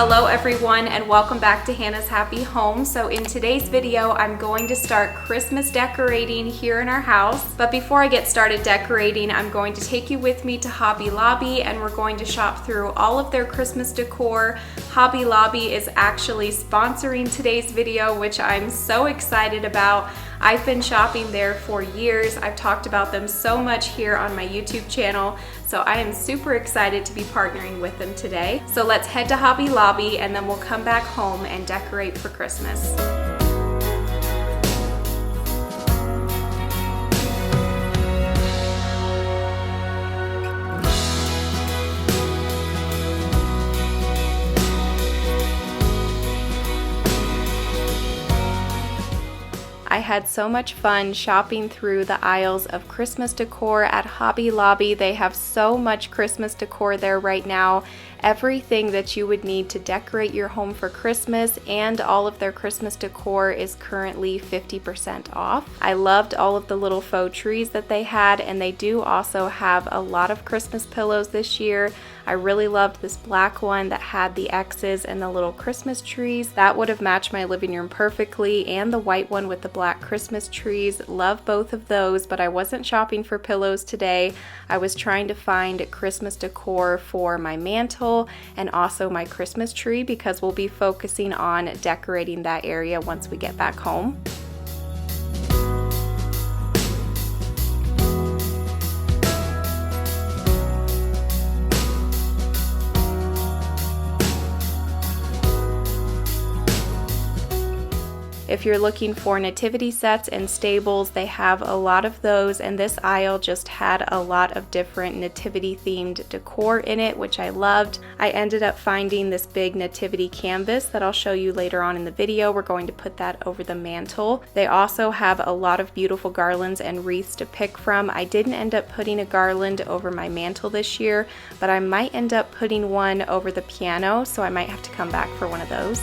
Hello everyone and welcome back to Hannah's Happy Home. So in today's video, I'm going to start Christmas decorating here in our house. But before I get started decorating, I'm going to take you with me to Hobby Lobby and we're going to shop through all of their Christmas decor. Hobby Lobby is actually sponsoring today's video, which I'm so excited about. I've been shopping there for years. I've talked about them so much here on my YouTube channel, so I am super excited to be partnering with them today. So let's head to Hobby Lobby and then we'll come back home and decorate for Christmas. I had so much fun shopping through the aisles of Christmas decor at Hobby Lobby. They have so much Christmas decor there right now. Everything that you would need to decorate your home for Christmas and all of their Christmas decor is currently 50% off. I loved all of the little faux trees that they had, and they do also have a lot of Christmas pillows this year. I really loved this black one that had the X's and the little Christmas trees. That would have matched my living room perfectly, and the white one with the black Christmas trees. Love both of those, but I wasn't shopping for pillows today. I was trying to find Christmas decor for my mantle and also my Christmas tree because we'll be focusing on decorating that area once we get back home. If you're looking for nativity sets and stables, they have a lot of those, and this aisle just had a lot of different nativity themed decor in it, which I loved. I ended up finding this big nativity canvas that I'll show you later on in the video. We're going to put that over the mantle. They also have a lot of beautiful garlands and wreaths to pick from. I didn't end up putting a garland over my mantle this year, but I might end up putting one over the piano, so I might have to come back for one of those.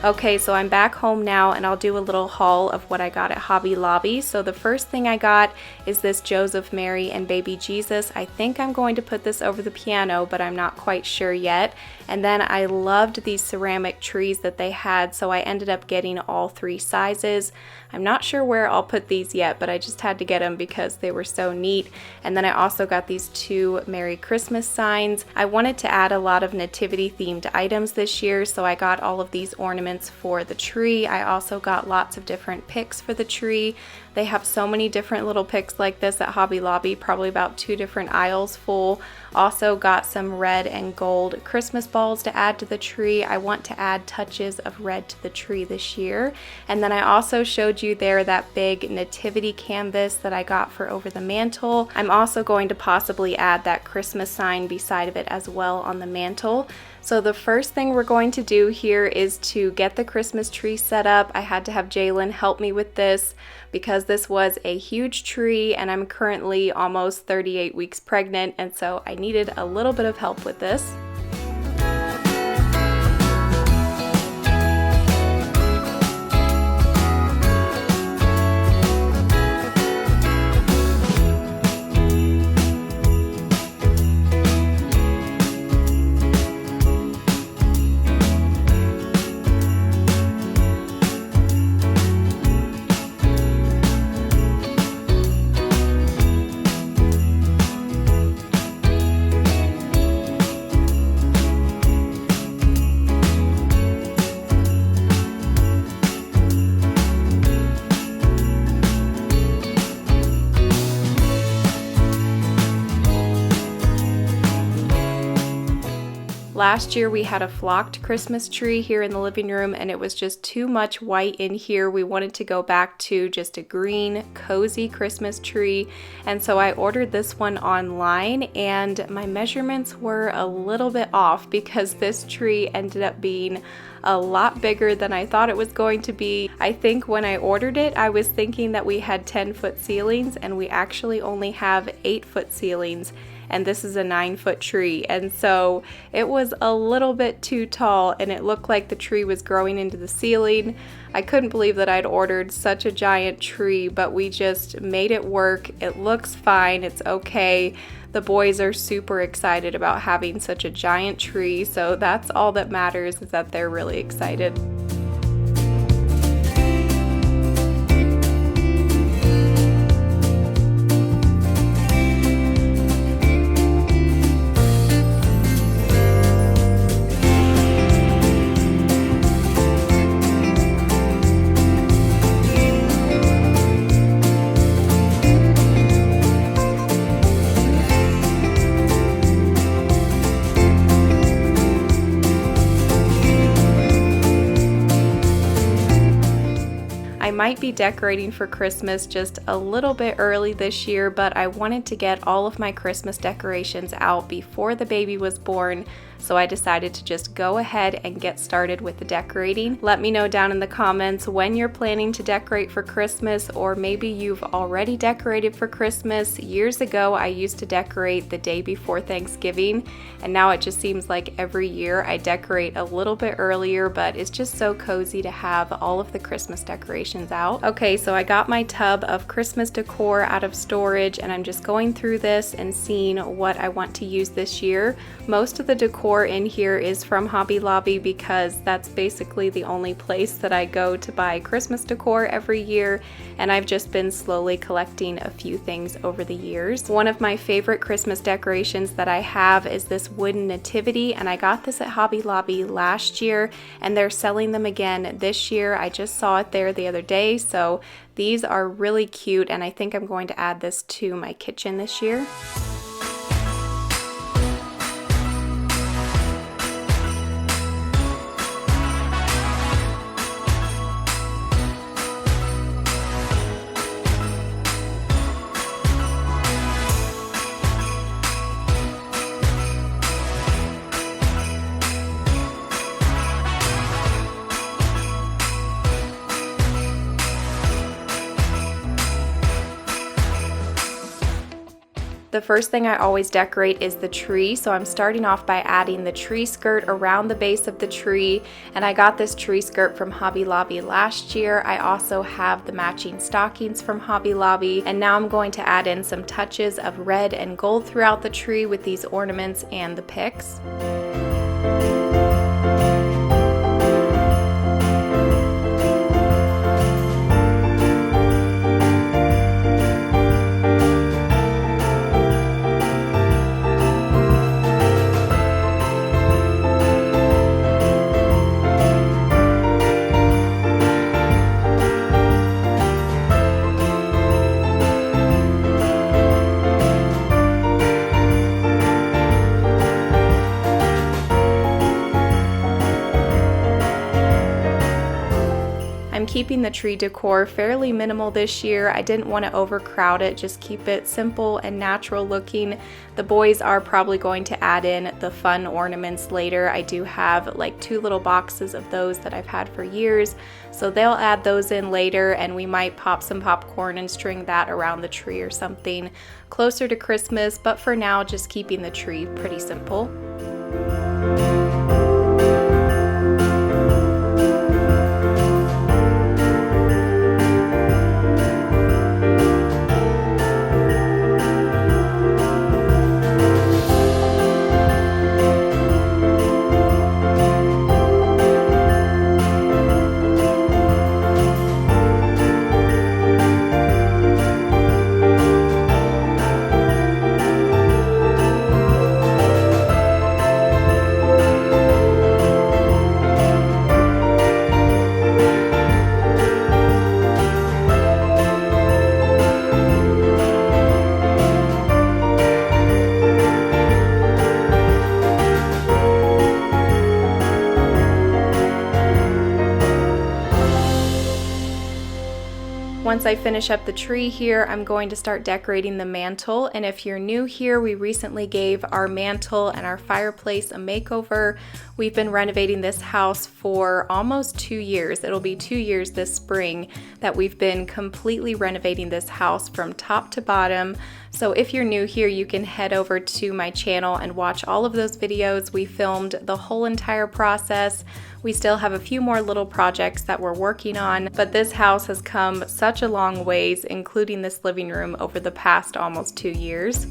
Okay, so I'm back home now and I'll do a little haul of what I got at Hobby Lobby. So the first thing I got is this Joseph, Mary, and Baby Jesus. I think I'm going to put this over the piano, but I'm not quite sure yet. And then I loved these ceramic trees that they had, so I ended up getting all three sizes. I'm not sure where I'll put these yet, but I just had to get them because they were so neat. And then I also got these two Merry Christmas signs. I wanted to add a lot of nativity themed items this year, so I got all of these ornaments for the tree. I also got lots of different picks for the tree. They have so many different little picks like this at Hobby Lobby, probably about 2 different aisles full. Also got some red and gold Christmas balls to add to the tree. I want to add touches of red to the tree this year. And then I also showed you there that big nativity canvas that I got for over the mantle. I'm also going to possibly add that Christmas sign beside of it as well on the mantle. So the first thing we're going to do here is to get the Christmas tree set up. I had to have Jalen help me with this because this was a huge tree and I'm currently almost 38 weeks pregnant, and so I needed a little bit of help with this. Last year we had a flocked Christmas tree here in the living room and it was just too much white in here. We wanted to go back to just a green, cozy Christmas tree, and so I ordered this one online, and my measurements were a little bit off because this tree ended up being a lot bigger than I thought it was going to be. I think when I ordered it, I was thinking that we had 10-foot ceilings, and we actually only have 8-foot ceilings, and this is a 9-foot tree, and so it was a little bit too tall and it looked like the tree was growing into the ceiling. I couldn't believe that I'd ordered such a giant tree, but we just made it work. It looks fine, it's okay. The boys are super excited about having such a giant tree, so that's all that matters, is that they're really excited. I might be decorating for Christmas just a little bit early this year, but I wanted to get all of my Christmas decorations out before the baby was born, so I decided to just go ahead and get started with the decorating. Let me know down in the comments when you're planning to decorate for Christmas, or maybe you've already decorated for Christmas. Years ago, I used to decorate the day before Thanksgiving, and now it just seems like every year I decorate a little bit earlier, but it's just so cozy to have all of the Christmas decorations out. Okay, so I got my tub of Christmas decor out of storage, and I'm just going through this and seeing what I want to use this year. Most of the decor in here is from Hobby Lobby because that's basically the only place that I go to buy Christmas decor every year, and I've just been slowly collecting a few things over the years. One of my favorite Christmas decorations that I have is this wooden nativity, and I got this at Hobby Lobby last year and they're selling them again this year. I just saw it there the other day, so these are really cute, and I think I'm going to add this to my kitchen this year. The first thing I always decorate is the tree, so I'm starting off by adding the tree skirt around the base of the tree, and I got this tree skirt from Hobby Lobby last year. I also have the matching stockings from Hobby Lobby, and now I'm going to add in some touches of red and gold throughout the tree with these ornaments and the picks. I'm keeping the tree decor fairly minimal this year. I didn't want to overcrowd it, just keep it simple and natural looking. The boys are probably going to add in the fun ornaments later. I do have like 2 little boxes of those that I've had for years, so they'll add those in later, and we might pop some popcorn and string that around the tree or something closer to Christmas, but for now just keeping the tree pretty simple. Once I finish up the tree here, I'm going to start decorating the mantle. And if you're new here, we recently gave our mantle and our fireplace a makeover. We've been renovating this house for almost 2 years. It'll be 2 years this spring that we've been completely renovating this house from top to bottom. So if you're new here, you can head over to my channel and watch all of those videos. We filmed the whole entire process. We still have a few more little projects that we're working on, but this house has come such a long ways, including this living room, over the past almost 2 years.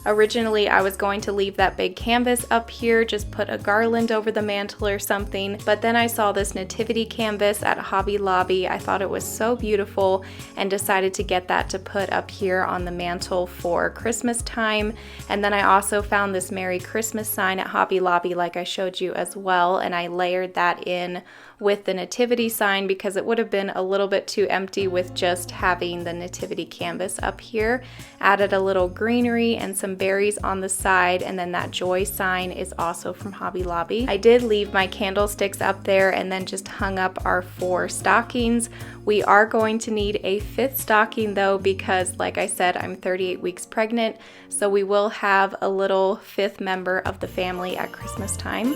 Originally, I was going to leave that big canvas up here, just put a garland over the mantle or something, but then I saw this nativity canvas at Hobby Lobby. I thought it was so beautiful and decided to get that to put up here on the mantle for Christmas time. And then I also found this Merry Christmas sign at Hobby Lobby like I showed you as well, and I layered that in with the nativity sign because it would have been a little bit too empty with just having the nativity canvas up here. Added a little greenery and some berries on the side, and then that joy sign is also from Hobby Lobby. I did leave my candlesticks up there and then just hung up our 4 stockings. We are going to need a 5th stocking though because, like I said, I'm 38 weeks pregnant, so we will have a little 5th member of the family at Christmas time.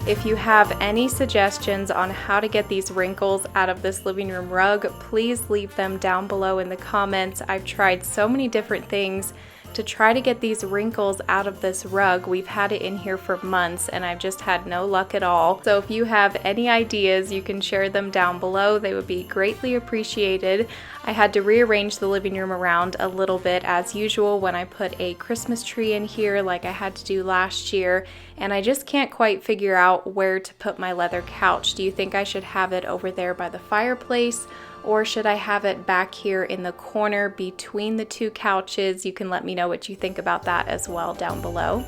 If you have any suggestions on how to get these wrinkles out of this living room rug, please leave them down below in the comments. I've tried so many different things to try to get these wrinkles out of this rug. We've had it in here for months and I've just had no luck at all. So if you have any ideas, you can share them down below. They would be greatly appreciated. I had to rearrange the living room around a little bit as usual when I put a Christmas tree in here like I had to do last year, and I just can't quite figure out where to put my leather couch. Do you think I should have it over there by the fireplace? Or should I have it back here in the corner between the 2 couches? You can let me know what you think about that as well down below.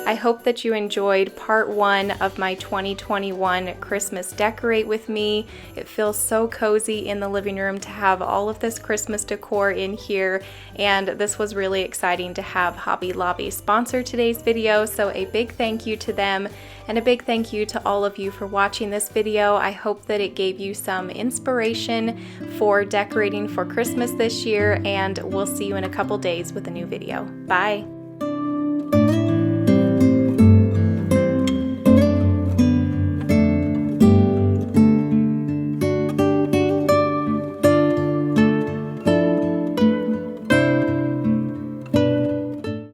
I hope that you enjoyed part 1 of my 2021 Christmas Decorate with me. It feels so cozy in the living room to have all of this Christmas decor in here, and this was really exciting to have Hobby Lobby sponsor today's video, so a big thank you to them and a big thank you to all of you for watching this video. I hope that it gave you some inspiration for decorating for Christmas this year, and we'll see you in a couple days with a new video. Bye!